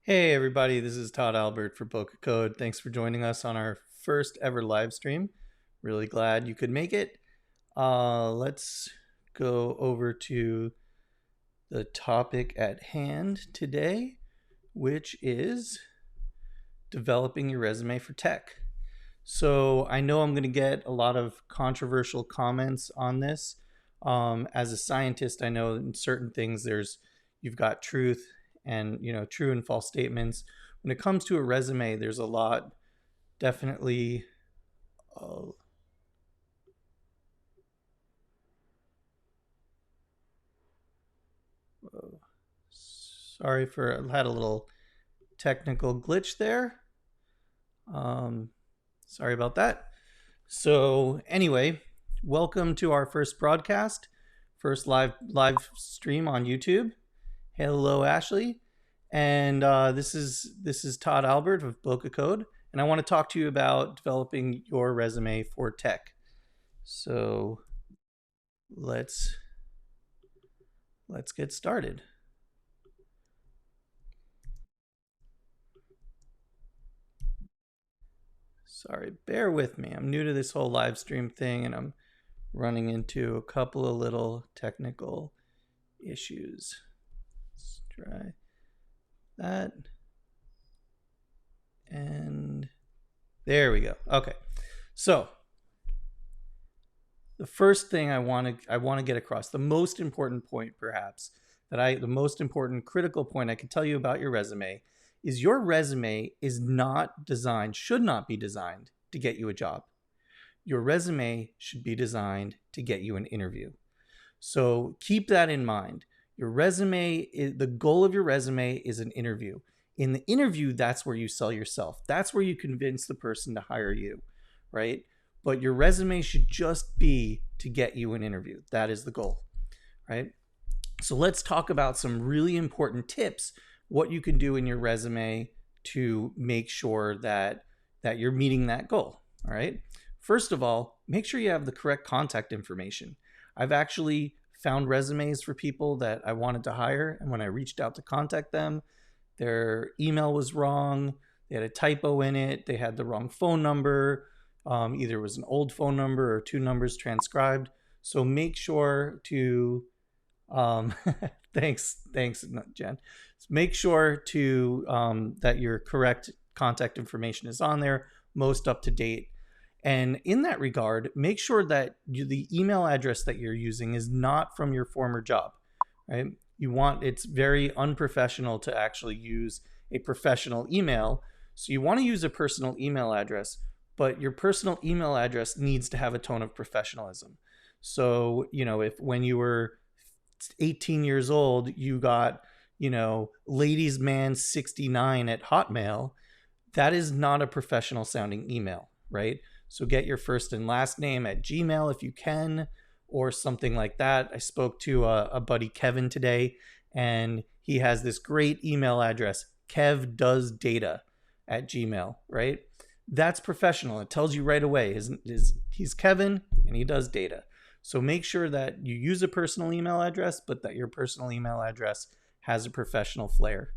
Hey everybody, this is Todd Albert for Boca Code. Thanks for joining us on our first ever live stream. Really glad you could make it. Let's go over to the topic at hand today, which is developing your resume for tech. So I know I'm going to get a lot of controversial comments on this. As a scientist, I know in certain things you've got truth and true and false statements. When it comes to a resume, there's a lot definitely. Sorry for had a little technical glitch there. Sorry about that. So anyway, welcome to our first broadcast, first live stream on YouTube. Hello, Ashley, and this is Todd Albert of Boca Code, and I want to talk to you about developing your resume for tech. So let's get started. Sorry, bear with me. I'm new to this whole live stream thing, and I'm running into a couple of little technical issues. Let's try that. And there we go. Okay. So the first thing I want to get across, the most important point perhaps, the most important critical point I can tell you about your resume is your resume is not designed, should not be designed to get you a job. Your resume should be designed to get you an interview. So keep that in mind. Your resume, the goal of your resume is an interview. In the interview, that's where you sell yourself. That's where you convince the person to hire you, right? But your resume should just be to get you an interview. That is the goal, right? So let's talk about some really important tips, what you can do in your resume to make sure that you're meeting that goal, all right? First of all, make sure you have the correct contact information. I've actually found resumes for people that I wanted to hire, and when I reached out to contact them, their email was wrong, they had a typo in it, they had the wrong phone number, either it was an old phone number or two numbers transcribed. So make sure to, thanks, Jen. Make sure to that your correct contact information is on there, most up to date. And in that regard, make sure that the email address that you're using is not from your former job, right? It's very unprofessional to actually use a professional email. So you want to use a personal email address, but your personal email address needs to have a tone of professionalism. So, if when you were 18 years old, you got, ladiesman69 at Hotmail, that is not a professional sounding email, right? So get your first and last name at Gmail if you can, or something like that. I spoke to a buddy, Kevin, today, and he has this great email address, kevdoesdata at Gmail, right? That's professional. It tells you right away he's Kevin and he does data. So make sure that you use a personal email address, but that your personal email address has a professional flair.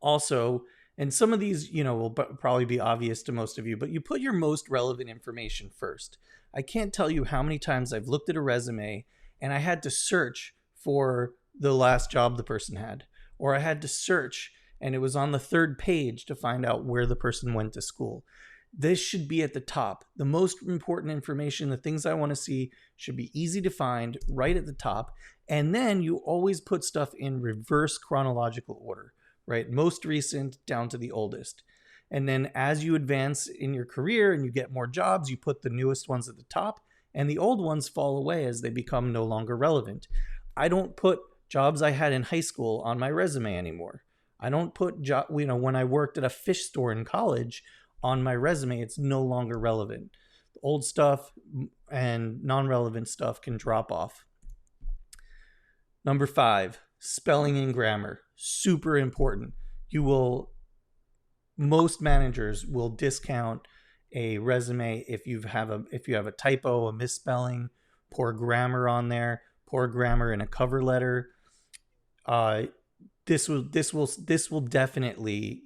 Also, and some of these, will probably be obvious to most of you, but you put your most relevant information first. I can't tell you how many times I've looked at a resume and I had to search for the last job the person had, or I had to search and it was on the third page to find out where the person went to school. This should be at the top. The most important information, the things I want to see, should be easy to find right at the top. And then you always put stuff in reverse chronological order, right? Most recent down to the oldest. And then as you advance in your career and you get more jobs, you put the newest ones at the top and the old ones fall away as they become no longer relevant. I don't put jobs I had in high school on my resume anymore. I don't put when I worked at a fish store in college on my resume, it's no longer relevant. The old stuff and non-relevant stuff can drop off. Number 5, spelling and grammar. Super important. Most managers will discount a resume if you have a typo, a misspelling, poor grammar on there, poor grammar in a cover letter. this will definitely,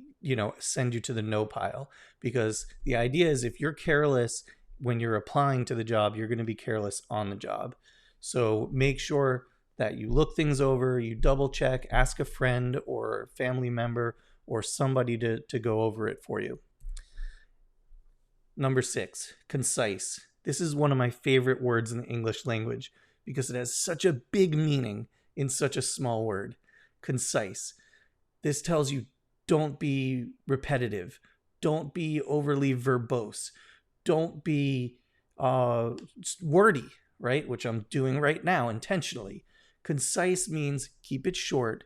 send you to the no pile, because the idea is if you're careless when you're applying to the job, you're going to be careless on the job. So make sure that you look things over, you double check, ask a friend or family member or somebody to go over it for you. Number 6, concise. This is one of my favorite words in the English language because it has such a big meaning in such a small word. Concise. This tells you don't be repetitive. Don't be overly verbose. Don't be wordy, right? Which I'm doing right now intentionally. Concise means keep it short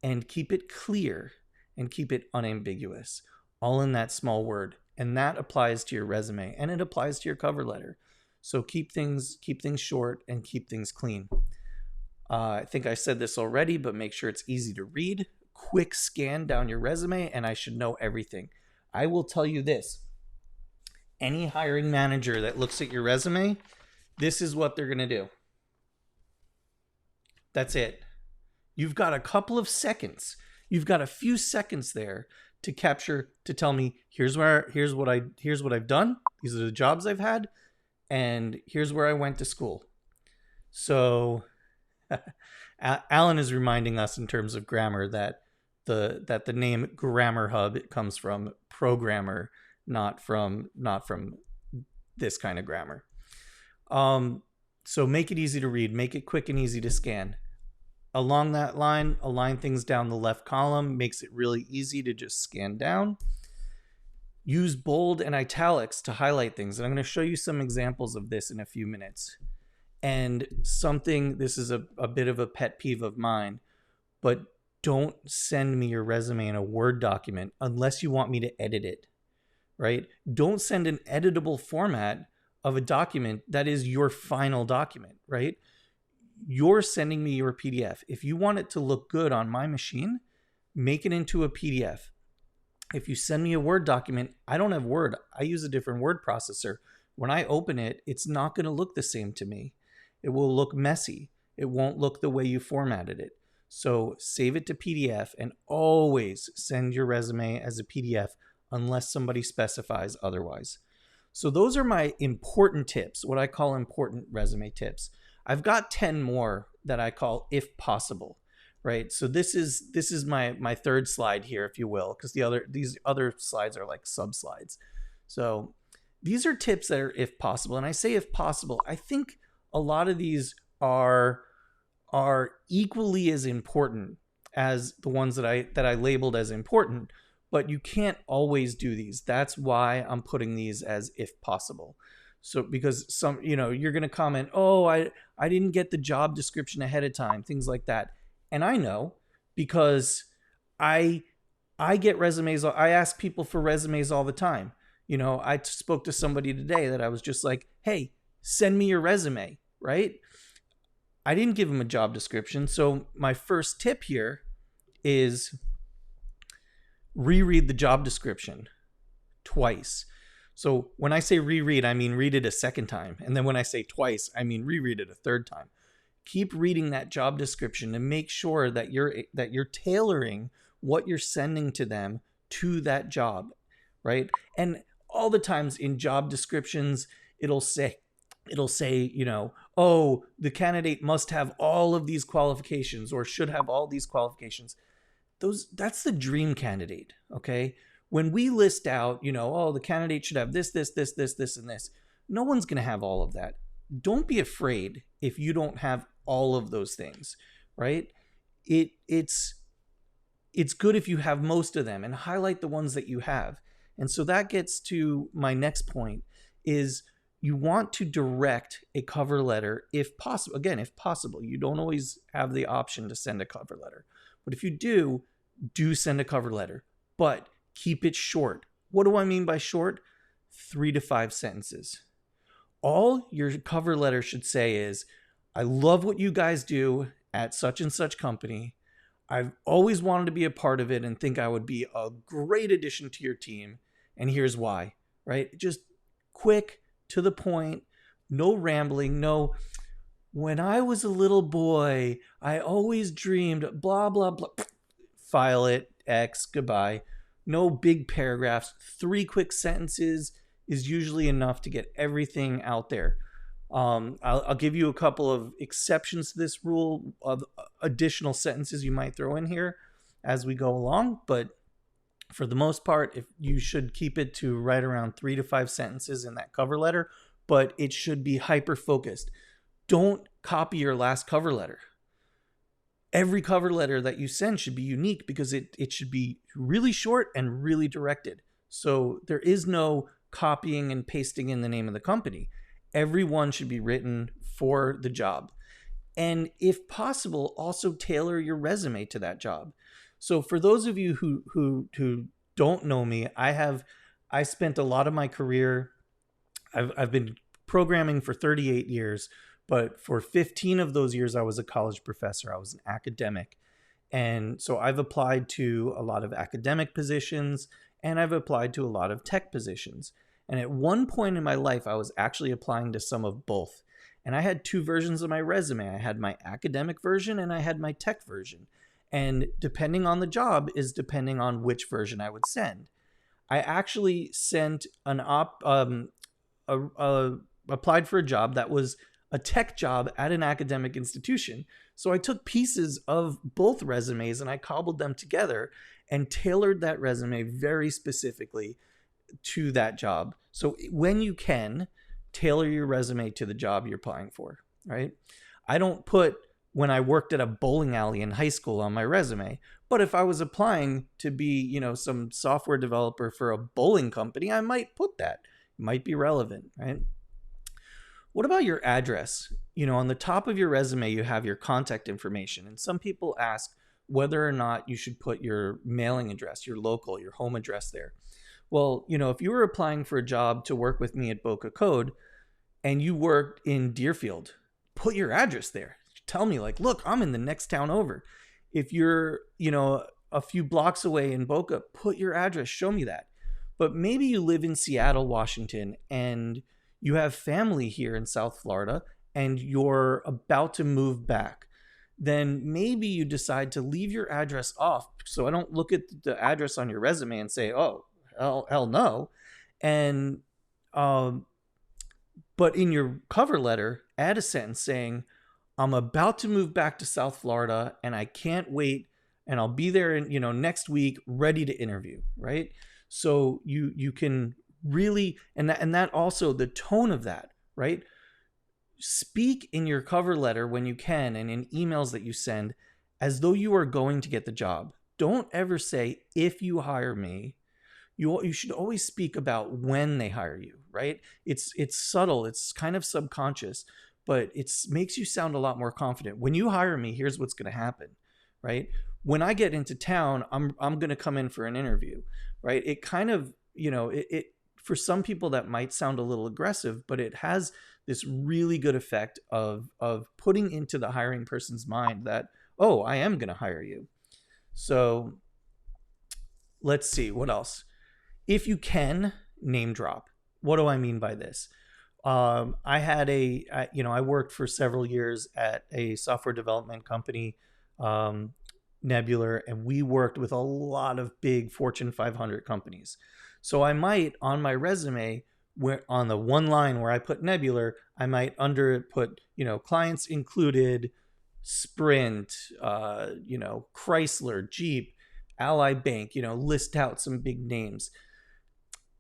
and keep it clear and keep it unambiguous, all in that small word. And that applies to your resume and it applies to your cover letter. So keep things short and keep things clean. I think I said this already, but make sure it's easy to read. Quick scan down your resume and I should know everything. I will tell you this. Any hiring manager that looks at your resume, this is what they're going to do. That's it. You've got a couple of seconds. You've got a few seconds there to capture, to tell me, here's what I've done. These are the jobs I've had. And here's where I went to school. So Alan is reminding us in terms of grammar that the name Grammar Hub comes from programmer, not from this kind of grammar. So make it easy to read, make it quick and easy to scan. Along that line, align things down the left column, makes it really easy to just scan down. Use bold and italics to highlight things. And I'm going to show you some examples of this in a few minutes. And this is a bit of a pet peeve of mine, but don't send me your resume in a Word document unless you want me to edit it, right? Don't send an editable format of a document that is your final document, right? You're sending me your PDF. If you want it to look good on my machine, make it into a PDF. If you send me a Word document, I don't have Word. I use a different word processor. When I open it, it's not going to look the same to me. It will look messy. It won't look the way you formatted it. So save it to PDF and always send your resume as a PDF unless somebody specifies otherwise. So those are my important tips, what I call important resume tips. I've got 10 more that I call if possible, right? So this is my third slide here, if you will, because these other slides are like sub slides. So these are tips that are if possible. And I say if possible, I think a lot of these are equally as important as the ones that I labeled as important, but you can't always do these. That's why I'm putting these as if possible. So because you're going to comment, oh, I didn't get the job description ahead of time, things like that. And I know because I get resumes. I ask people for resumes all the time. I spoke to somebody today that I was just like, hey, send me your resume, right? I didn't give him a job description. So my first tip here is reread the job description twice. So when I say reread, I mean read it a second time. And then when I say twice, I mean reread it a third time. Keep reading that job description and make sure that you're tailoring what you're sending to them to that job, right? And all the times in job descriptions, it'll say, oh, the candidate must have all of these qualifications or should have all these qualifications. That's the dream candidate, okay? When we list out, oh, the candidate should have this, and this, no one's going to have all of that. Don't be afraid if you don't have all of those things, right? It's good if you have most of them and highlight the ones that you have. And so that gets to my next point is you want to direct a cover letter if possible. Again, if possible, you don't always have the option to send a cover letter. But if you do send a cover letter, but keep it short. What do I mean by short? 3 to 5 sentences. All your cover letter should say is, I love what you guys do at such and such company. I've always wanted to be a part of it and think I would be a great addition to your team. And here's why, right? Just quick, to the point, no rambling, no, when I was a little boy, I always dreamed, blah, blah, blah. file it, X, goodbye. No big paragraphs. 3 quick sentences is usually enough to get everything out there. I'll give you a couple of exceptions to this rule of additional sentences you might throw in here as we go along, but for the most part, if you should keep it to right around 3 to 5 sentences in that cover letter, but it should be hyper focused. Don't copy your last cover letter. Every cover letter that you send should be unique because it should be really short and really directed. So there is no copying and pasting in the name of the company. Everyone should be written for the job. And if possible, also tailor your resume to that job. So for those of you who don't know me, I spent a lot of my career, I've been programming for 38 years, but for 15 of those years, I was a college professor. I was an academic. And so I've applied to a lot of academic positions, and I've applied to a lot of tech positions. And at one point in my life, I was actually applying to some of both. And I had 2 versions of my resume. I had my academic version and I had my tech version. And depending on the job is depending on which version I would send. I actually sent applied for a job that was a tech job at an academic institution. So I took pieces of both resumes and I cobbled them together and tailored that resume very specifically to that job. So when you can, tailor your resume to the job you're applying for, right? I don't put when I worked at a bowling alley in high school on my resume, but if I was applying to be, some software developer for a bowling company, I might put that. It might be relevant, right? What about your address? On the top of your resume, you have your contact information, and some people ask whether or not you should put your mailing address, your local, your home address there. Well, if you were applying for a job to work with me at Boca Code and you worked in Deerfield, put your address there. Tell me look, I'm in the next town over. If you're, a few blocks away in Boca, put your address, show me that. But maybe you live in Seattle, Washington, and you have family here in South Florida and you're about to move back. Then maybe you decide to leave your address off. So I don't look at the address on your resume and say, oh, hell no. And, but in your cover letter, add a sentence saying, I'm about to move back to South Florida and I can't wait. And I'll be there in, next week, ready to interview. Right. So you can really, and that also the tone of that, right? Speak in your cover letter when you can and in emails that you send as though you are going to get the job. Don't ever say, if you hire me. You should always speak about when they hire you, right? It's subtle, it's kind of subconscious, but it makes you sound a lot more confident. When you hire me, here's what's going to happen, right? When I get into town, I'm going to come in for an interview, right? It kind of, it for some people that might sound a little aggressive, but it has this really good effect of putting into the hiring person's mind that, oh, I am going to hire you. So let's see, what else? If you can, name drop. What do I mean by this? I had I worked for several years at a software development company, Nebular, and we worked with a lot of big Fortune 500 companies. So I might, on my resume, where on the one line where I put Nebular, I might under it put, clients included Sprint, Chrysler, Jeep, Ally Bank, list out some big names.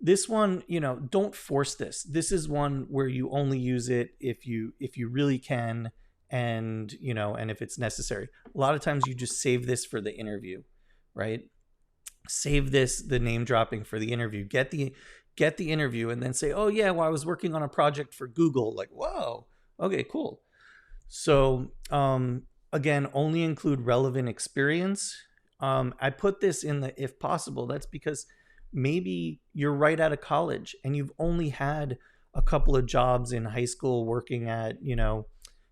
This one, don't force this. This is one where you only use it if you really can and, and if it's necessary. A lot of times you just save this for the interview, right? Save the name dropping for the interview. Get the interview and then say, oh yeah, well, I was working on a project for Google. Like, whoa, okay, cool. So again, only include relevant experience. I put this in the if possible. That's because maybe you're right out of college and you've only had a couple of jobs in high school working at,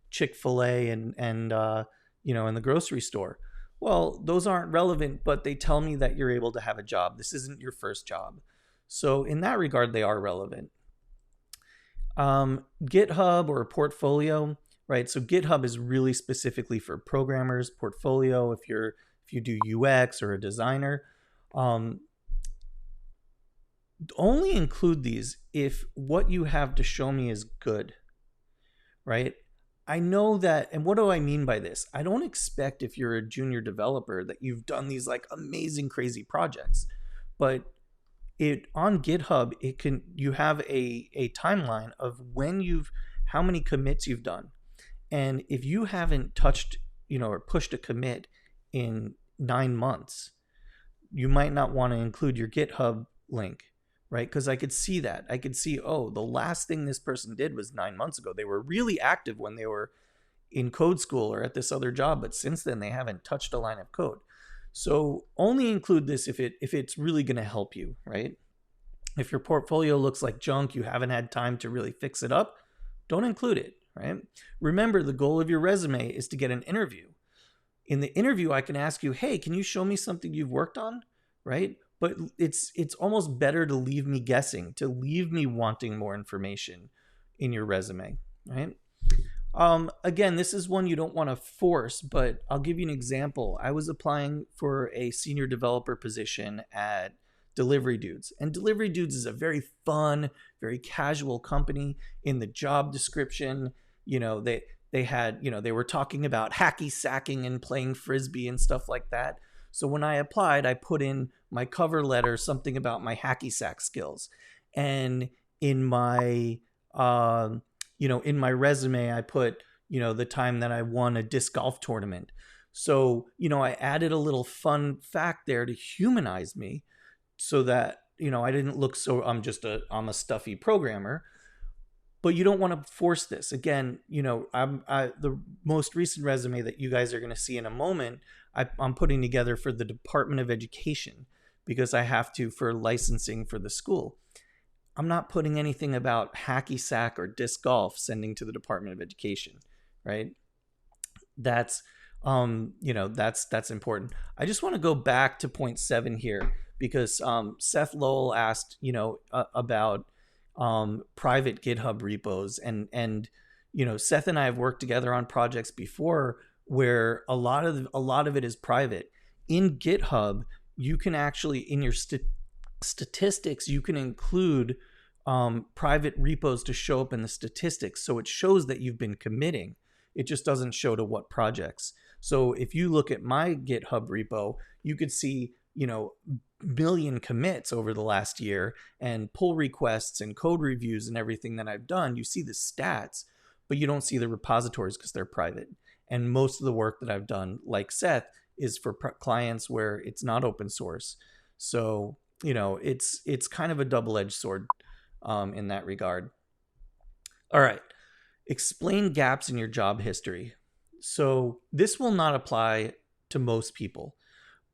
Chick-fil-A and in the grocery store. Well, those aren't relevant, but they tell me that you're able to have a job. This isn't your first job. So in that regard, they are relevant. GitHub or portfolio, right? So GitHub is really specifically for programmers. Portfolio, if you're if you do UX or a designer. Only include these if what you have to show me is good, right? I know that, and what do I mean by this? I don't expect if you're a junior developer that you've done these like amazing, crazy projects, but it on GitHub, you have a timeline of how many commits you've done. And if you haven't touched, or pushed a commit in 9 months, you might not want to include your GitHub link, right? Because I could see that. I could see, oh, the last thing this person did was 9 months ago. They were really active when they were in code school or at this other job, but since then they haven't touched a line of code. So only include this if it's really going to help you, right? If your portfolio looks like junk, you haven't had time to really fix it up, don't include it, right? Remember, the goal of your resume is to get an interview. In the interview, I can ask you, hey, can you show me something you've worked on, right? But it's almost better to leave me guessing, to leave me wanting more information in your resume, right? Again, this is one you don't want to force, but I'll give you an example. I was applying for a senior developer position at Delivery Dudes. And Delivery Dudes is a very fun, very casual company. In the job description, they had, they were talking about hacky sacking and playing frisbee and stuff like that. So when I applied, I put in my cover letter something about my hacky sack skills. And in my in my resume, I put, the time that I won a disc golf tournament. So, I added a little fun fact there to humanize me so that, I didn't look so I'm a stuffy programmer. But you don't want to force this. Again, the most recent resume that you guys are going to see in a moment, I'm putting together for the Department of Education because I have to for licensing for the school. I'm not putting anything about hacky sack or disc golf sending to the Department of Education, right? That's that's important. I just want to go back to point 7 here because Seth Lowell asked, about private GitHub repos, and Seth and I have worked together on projects before where a lot of it is private. In GitHub, you can actually, in your statistics, you can include private repos to show up in the statistics, so it shows that you've been committing. It just doesn't show to what projects. So if you look at my GitHub repo, you could see million commits over the last year and pull requests and code reviews and everything that I've done. You see the stats, but you don't see the repositories because they're private. And most of the work that I've done, like Seth, is for clients where it's not open source. So, it's kind of a double-edged sword in that regard. All right. Explain gaps in your job history. So this will not apply to most people.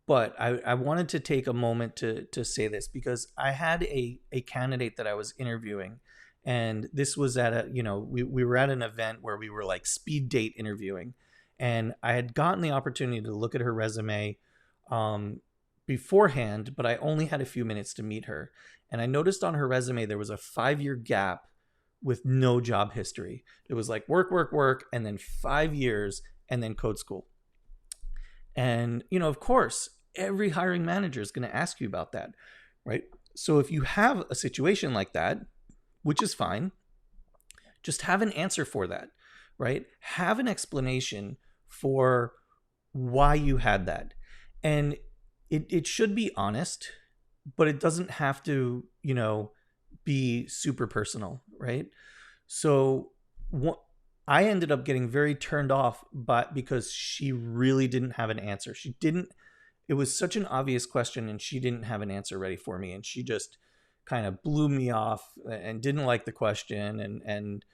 But I wanted to take a moment to say this because I had a candidate that I was interviewing, and this was at we were at an event where we were like speed date interviewing, and I had gotten the opportunity to look at her resume beforehand, but I only had a few minutes to meet her. And I noticed on her resume there was a 5-year gap with no job history. It was like work, and then 5 years, and then code school. And, of course, every hiring manager is going to ask you about that, right? So if you have a situation like that, which is fine, just have an answer for that, right? Have an explanation for why you had that. And it should be honest, but it doesn't have to, be super personal, right? So I ended up getting very turned off because she really didn't have an answer. It was such an obvious question and she didn't have an answer ready for me. And she just kind of blew me off and didn't like the question and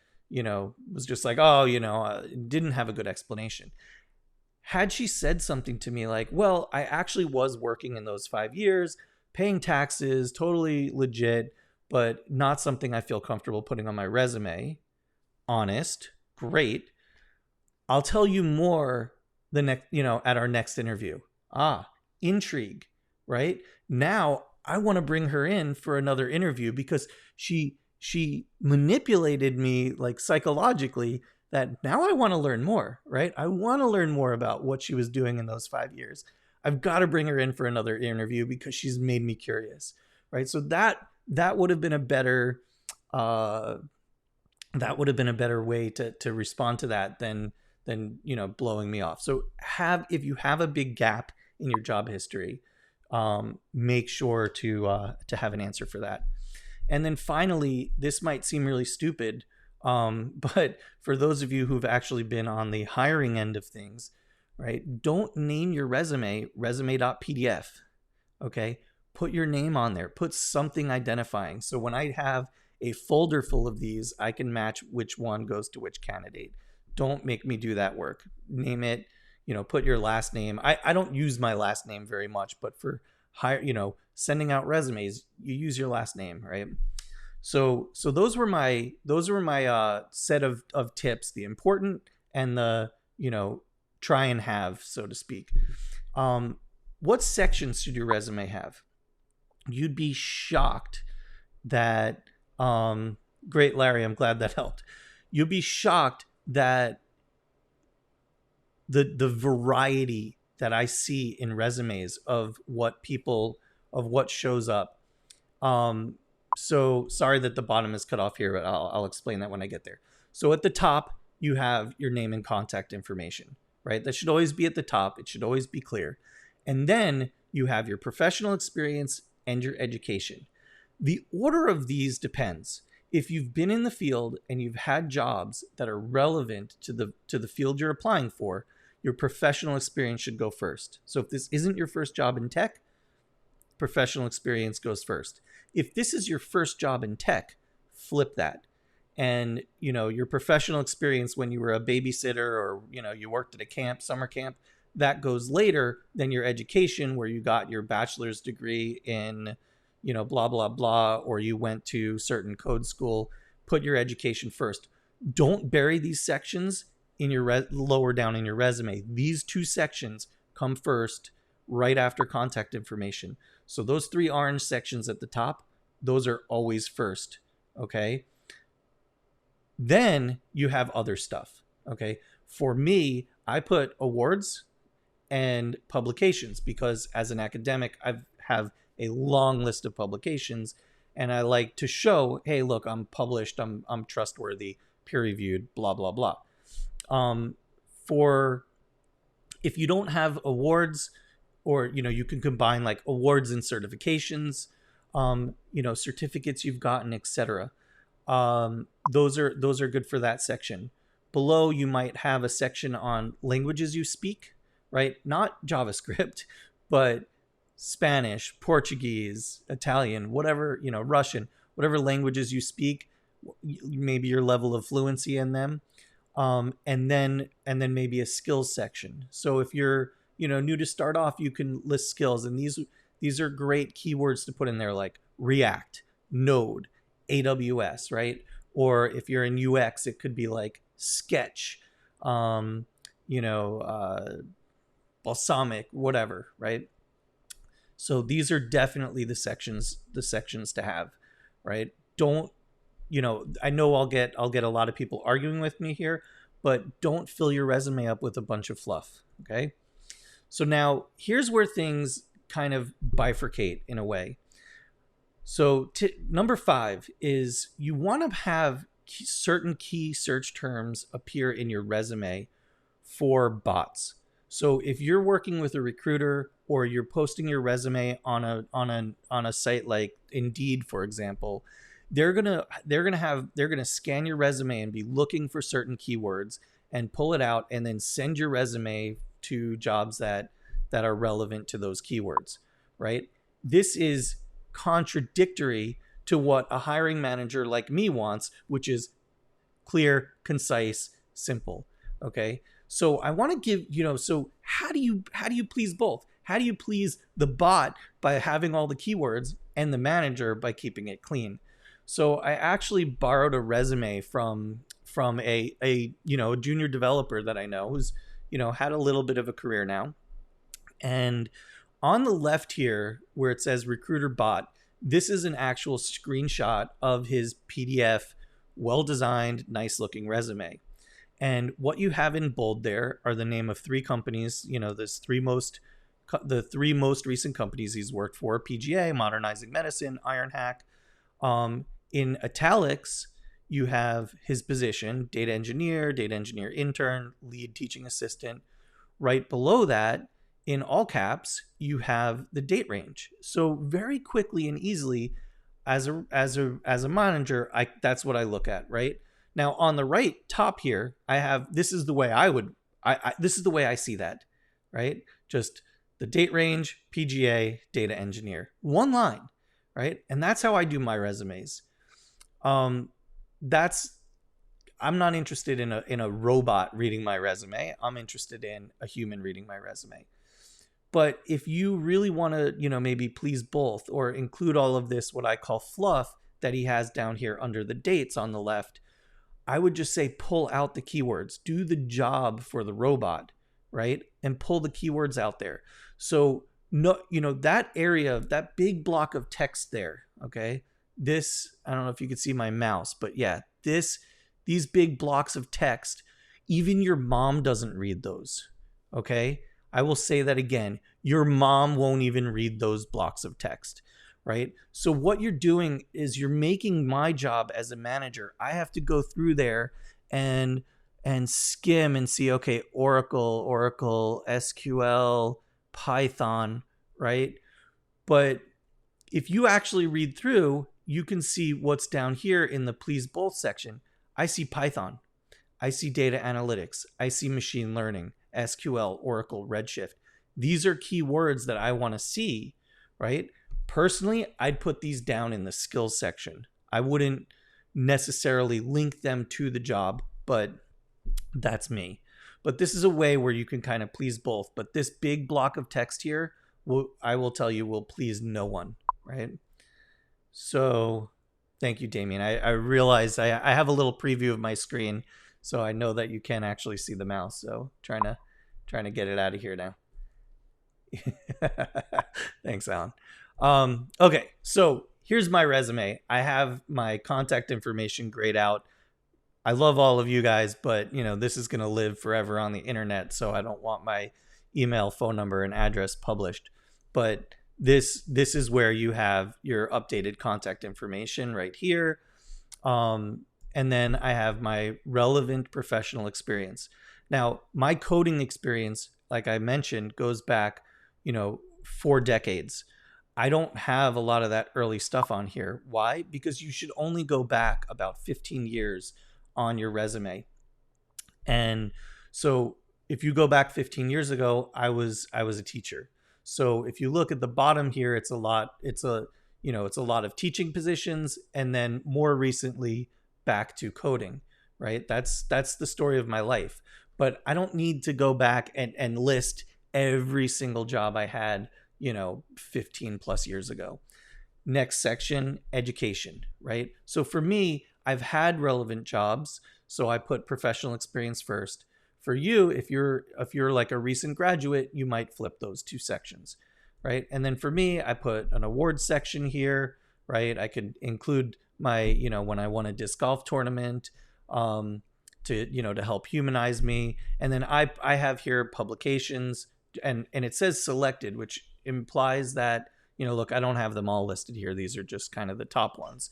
was just like, didn't have a good explanation. Had she said something to me like, well, I actually was working in those 5 years, paying taxes, totally legit, but not something I feel comfortable putting on my resume. Honest, great. I'll tell you more at our next interview. Intrigue, right? Now I want to bring her in for another interview because she manipulated me like psychologically that now I want to learn more, right? I want to learn more about what she was doing in those 5 years. I've got to bring her in for another interview because she's made me curious, right? So that would have been a better way to respond to that than blowing me off. So if you have a big gap in your job history, make sure to have an answer for that. And then finally, this might seem really stupid, but for those of you who've actually been on the hiring end of things, right? Don't name your resume.pdf. Okay. Put your name on there. Put something identifying. So when I have a folder full of these, I can match which one goes to which candidate. Don't make me do that work. Name it, put your last name. I don't use my last name very much, but for sending out resumes, you use your last name, right? So those were my set of tips, the important and the, try and have, so to speak. What sections should your resume have? You'd be shocked that, great, Larry, I'm glad that helped. You'd be shocked that the variety that I see in resumes of what shows up. So sorry that the bottom is cut off here, but I'll explain that when I get there. So at the top, you have your name and contact information, right? That should always be at the top. It should always be clear. And then you have your professional experience and your education. The order of these depends. If you've been in the field and you've had jobs that are relevant to the field you're applying for, your professional experience should go first. So if this isn't your first job in tech, professional experience goes first. If this is your first job in tech, flip that. And, your professional experience when you were a babysitter or, you worked at a camp, summer camp, that goes later than your education where you got your bachelor's degree in, blah, blah, blah, or you went to certain code school. Put your education first. Don't bury these sections in your lower down in your resume. These two sections come first right after contact information. So those 3 orange sections at the top, those are always first. Okay. Then you have other stuff. Okay. For me, I put awards and publications because as an academic, I have a long list of publications and I like to show, hey, look, I'm published, I'm trustworthy, peer reviewed, blah, blah, blah. For if you don't have awards or, you can combine like awards and certifications, certificates you've gotten, etc. Those are good for that section. Below, you might have a section on languages you speak, right? Not JavaScript, but Spanish, Portuguese, Italian, whatever, Russian, whatever languages you speak, maybe your level of fluency in them. And then maybe a skills section. So if you're, new to start off, you can list skills, and these are great keywords to put in there, like React, Node, AWS, right? Or if you're in UX, it could be like Sketch, Balsamic, whatever, right? So these are definitely the sections to have, right? Don't, I know I'll get a lot of people arguing with me here, but don't fill your resume up with a bunch of fluff, okay? So now here's where things kind of bifurcate in a way. So number 5 is you want to have certain key search terms appear in your resume for bots. So if you're working with a recruiter or you're posting your resume on a site like Indeed, for example, they're gonna scan your resume and be looking for certain keywords and pull it out and then send your resume to jobs that are relevant to those keywords, right? This is contradictory to what a hiring manager like me wants, which is clear, concise, simple. Okay. So I want to give, so how do you please both? How do you please the bot by having all the keywords and the manager by keeping it clean? So I actually borrowed a resume from a junior developer that I know who's, had a little bit of a career now. And on the left here, where it says recruiter bot, this is an actual screenshot of his PDF, well-designed, nice-looking resume. And what you have in bold there are the name of 3 companies, there's 3 most the 3 most recent companies he's worked for: PGA, Modernizing Medicine, Ironhack. In italics, you have his position: data engineer intern, lead teaching assistant. Right below that, in all caps, you have the date range. So very quickly and easily, as a manager, that's what I look at, right? Now on the right top here, I have, this is the way this is the way I see that, right? Just the date range, PGA, data engineer, one line, right? And that's how I do my resumes. I'm not interested in a robot reading my resume. I'm interested in a human reading my resume. But if you really want to, maybe please both, or include all of this, what I call fluff that he has down here under the dates on the left, I would just say pull out the keywords, do the job for the robot, right? And pull the keywords out there. So no, that area, that big block of text there, okay? This, I don't know if you could see my mouse, but yeah, these big blocks of text, even your mom doesn't read those, okay? I will say that again. Your mom won't even read those blocks of text, right? So what you're doing is you're making my job as a manager. I have to go through there and skim and see, okay, Oracle, SQL, Python, right? But if you actually read through, you can see what's down here in the please both section. I see Python. I see data analytics. I see machine learning, SQL, Oracle, Redshift. These are keywords that I want to see, right? Personally, I'd put these down in the skills section. I wouldn't necessarily link them to the job, but that's me. But this is a way where you can kind of please both. But this big block of text here, I will tell you, will please no one, right? So thank you, Damien. I realize I have a little preview of my screen, so I know that you can't actually see the mouse. So trying to get it out of here now. Thanks, Alan. Okay, so here's my resume. I have my contact information grayed out. I love all of you guys, but this is going to live forever on the internet, so I don't want my email, phone number, and address published. But this is where you have your updated contact information right here. And then I have my relevant professional experience. Now, my coding experience, like I mentioned, goes back, 4 decades. I don't have a lot of that early stuff on here. Why? Because you should only go back about 15 years on your resume. And so if you go back 15 years ago, I was a teacher. So if you look at the bottom here, it's a lot of teaching positions, and then more recently back to coding, right? That's the story of my life. But I don't need to go back and list every single job I had, 15 plus years ago. Next section, education, right? So for me, I've had relevant jobs, so I put professional experience first. For you, if you're like a recent graduate, you might flip those 2 sections, right? And then for me, I put an awards section here, right? I could include my, when I won a disc golf tournament, to help humanize me. And then I have here publications, and it says selected, which implies that, look, I don't have them all listed here. These are just kind of the top ones.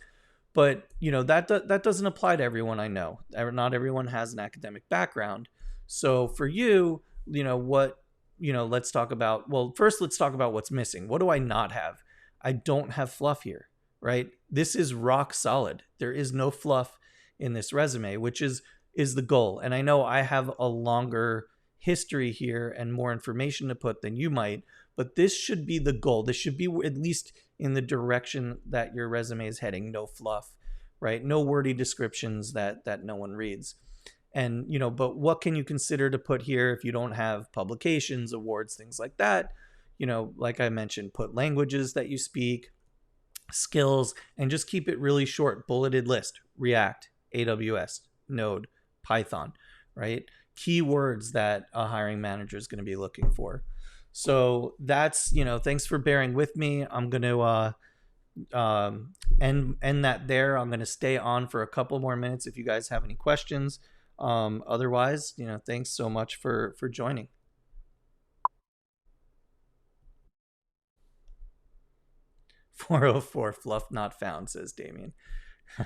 But, that doesn't apply to everyone I know. Not everyone has an academic background. So for you, let's talk about, first let's talk about what's missing. What do I not have? I don't have fluff here, right? This is rock solid. There is no fluff in this resume, which is the goal. And I know I have a longer history here and more information to put than you might, but this should be the goal. This should be at least in the direction that your resume is heading. No fluff, right? No wordy descriptions that no one reads. And, but what can you consider to put here if you don't have publications, awards, things like that? Like I mentioned, put languages that you speak, skills, and just keep it really short, bulleted list: React, AWS, Node, Python, right? Keywords that a hiring manager is going to be looking for. So that's, thanks for bearing with me. I'm going to end that there. I'm going to stay on for a couple more minutes if you guys have any questions. Otherwise, thanks so much for joining. 404 fluff not found, says Damien.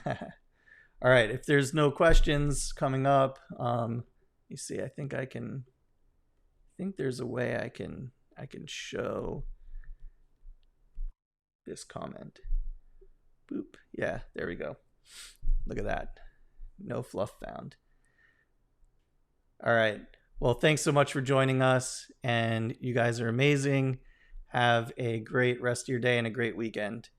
All right, if there's no questions coming up, you see, I think there's a way I can show this comment. Boop. Yeah, there we go. Look at that. No fluff found. All right. Well, thanks so much for joining us, and you guys are amazing. Have a great rest of your day and a great weekend.